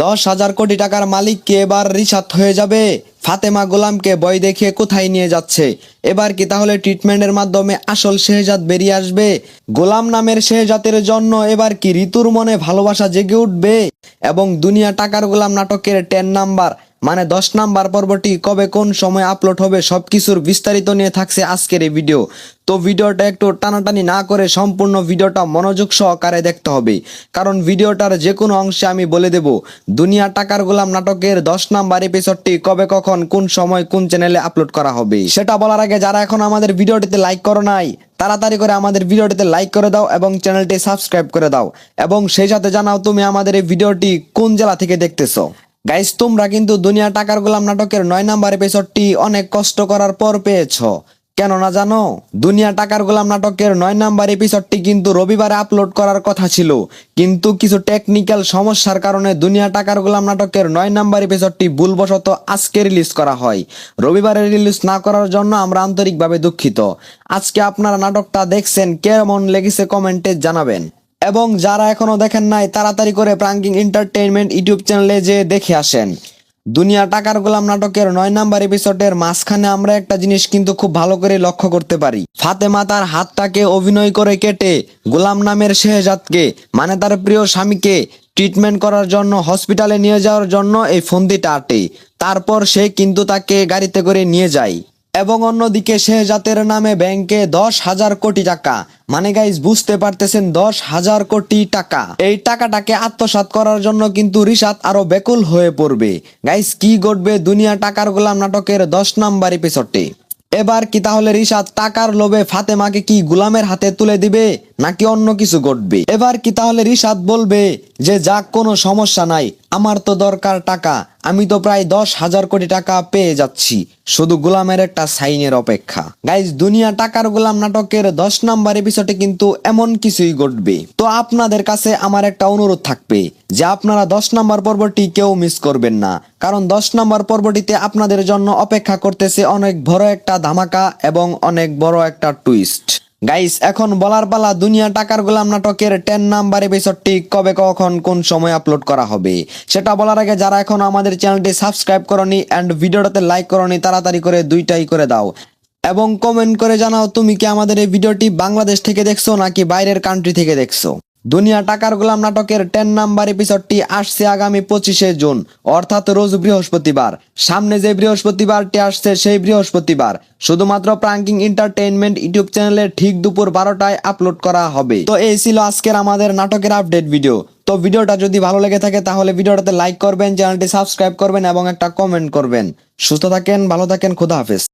10,000 কোটি টাকার মালিক কে এবার রিশাদ হয়ে যাবে? ফাতেমা গোলামকে ভয় দেখিয়ে কোথায় নিয়ে যাচ্ছে? এবার কি তাহলে ট্রিটমেন্টের মাধ্যমে আসল শেহজাদ বেরিয়ে আসবে? গোলাম নামের শেহজাতের জন্য এবার কি ঋতুর মনে ভালোবাসা জেগে উঠবে? এবং দুনিয়া টাকার গোলাম নাটকের 10 নাম্বার মানে 10 নাম্বার পর্বটি কবে কোন সময় আপলোড হবে সবকিছুর বিস্তারিত নিয়ে থাকছে আজকের এই ভিডিও। তো ভিডিওটা একটু টানাটানি না করে সম্পূর্ণ ভিডিওটা মনোযোগ সহকারে দেখতে হবে, কারণ ভিডিওটার যে কোনো অংশে আমি বলে দেব দুনিয়া টাকার গোলাম নাটকের 10 নাম্বার এপিসোডটি কবে কখন কোন সময় কোন চ্যানেলে আপলোড করা হবে। সেটা বলার আগে যারা এখন আমাদের ভিডিওটিতে লাইক করো নাই তাড়াতাড়ি করে আমাদের ভিডিওটিতে লাইক করে দাও এবং চ্যানেলটি সাবস্ক্রাইব করে দাও, এবং সেই সাথে জানাও তুমি আমাদের এই ভিডিওটি কোন জেলা থেকে দেখতেছো। গাইস, তোমরা কিন্তু দুনিয়া টাকার গোলাম নাটকের 9 নাম্বার এপিসোডটি অনেক কষ্ট করার পর পেয়েছো, কেন না জানো? দুনিয়া টাকার গোলাম নাটকের 9 নাম্বার এপিসোডটি কিন্তু রবিবারে আপলোড করার কথা ছিল, কিন্তু কিছু টেকনিক্যাল সমস্যার কারণে দুনিয়া টাকার গোলাম নাটকের 9 নাম্বার এপিসোডটি ভুলবশত আজকে রিলিজ করা হয়। রবিবারে রিলিজ না করার জন্য আমরা আন্তরিকভাবে দুঃখিত। আজকে আপনারা নাটকটা দেখছেন, কেমন লেগেছে কমেন্টে জানাবেন, এবং যারা এখনো দেখেন নাই তাড়াতাড়ি করে প্রাঙ্কিং এন্টারটেইনমেন্ট ইউটিউব চ্যানেলে যে দেখে আসেন। দুনিয়া টাকার গোলাম নাটকের 9 নাম্বার এপিসোডের মাঝখানে আমরা একটা জিনিস কিন্তু খুব ভালো করে লক্ষ্য করতে পারি। ফাতেমা তার হাতটাকে অভিনয় করে কেটে গোলাম নামের শেহজাদকে মানে তার প্রিয় স্বামীকে ট্রিটমেন্ট করার জন্য হসপিটালে নিয়ে যাওয়ার জন্য এই ফন্দিটা আটে। তারপর সে কিন্তু তাকে গাড়িতে করে নিয়ে যায়, এবং অন্যদিকে শেহজাতের নামে ব্যাংকে 10,000 কোটি টাকা, মানে গাইজ বুঝতে পারতেছেন 10,000 কোটি টাকা। এই টাকাটাকে আত্মসাৎ করার জন্য কিন্তু রিশাদ আরো ব্যাকুল হয়ে পড়বে। গাইজ, কি ঘটবে দুনিয়া টাকার গোলাম নাটকের 10 নাম্বার এপিসোডে? এবার কি তাহলে রিশাদ টাকার লোভে ফাতেমাকে কি গোলামের হাতে তুলে দিবে, নাকি অন্য কিছু ঘটবে? এবার কি তাহলে রিশাদ বলবে যে যাক, কোনো সমস্যা নাই, আমার তো দরকার টাকা, আমি তো প্রায় 10,000 কোটি টাকা পেয়ে যাচ্ছি, শুধু গোলামের একটা সাইনের অপেক্ষা। গাইজ, দুনিয়া টাকার গোলাম নাটকের 10 নাম্বার এপিসোডে কিন্তু এমন কিছুই ঘটবে। তো আপনাদের কাছে আমার একটা অনুরোধ থাকবে যে আপনারা 10 নাম্বার পর্বটি কেউ মিস করবেন না, কারণ 10 নাম্বার পর্বটিতে আপনাদের জন্য অপেক্ষা করতেছে অনেক বড় একটা ধামাকা এবং অনেক বড় একটা টুইস্ট। গাইস, এখন বলার পালা দুনিয়া টাকার গোলাম নাটকের 10 নাম্বার এপিসোডটি কবে কখন কোন সময় আপলোড করা হবে। সেটা বলার আগে যারা এখন আমাদের চ্যানেলটি সাবস্ক্রাইব করনি এন্ড ভিডিওটাতে লাইক করনি তাড়াতাড়ি করে দুইটাই করে দাও, এবং কমেন্ট করে জানাও তুমি কি আমাদের এই ভিডিওটি বাংলাদেশ থেকে দেখছো নাকি বাইরের কান্ট্রি থেকে দেখছো। দুনিয়া টাকার গোলাম নাটকের 10 নাম্বার এপিসোডটি আসছে আগামী 25শে জুন, অর্থাৎ রোজ বৃহস্পতিবার। সামনে যে বৃহস্পতিবারটি আসছে সেই বৃহস্পতিবার শুধুমাত্র প্রাঙ্কিং এন্টারটেইনমেন্ট ইউটিউব চ্যানেলে ঠিক দুপুর 12টায় আপলোড করা হবে। তো এই ছিল আজকের আমাদের নাটকের আপডেট ভিডিও। তো ভিডিওটা যদি ভালো লেগে থাকে তাহলে ভিডিওটাতে লাইক করবেন, চ্যানেলটি সাবস্ক্রাইব করবেন এবং একটা কমেন্ট করবেন। সুস্থ থাকেন, ভালো থাকেন, খোদা হাফেজ।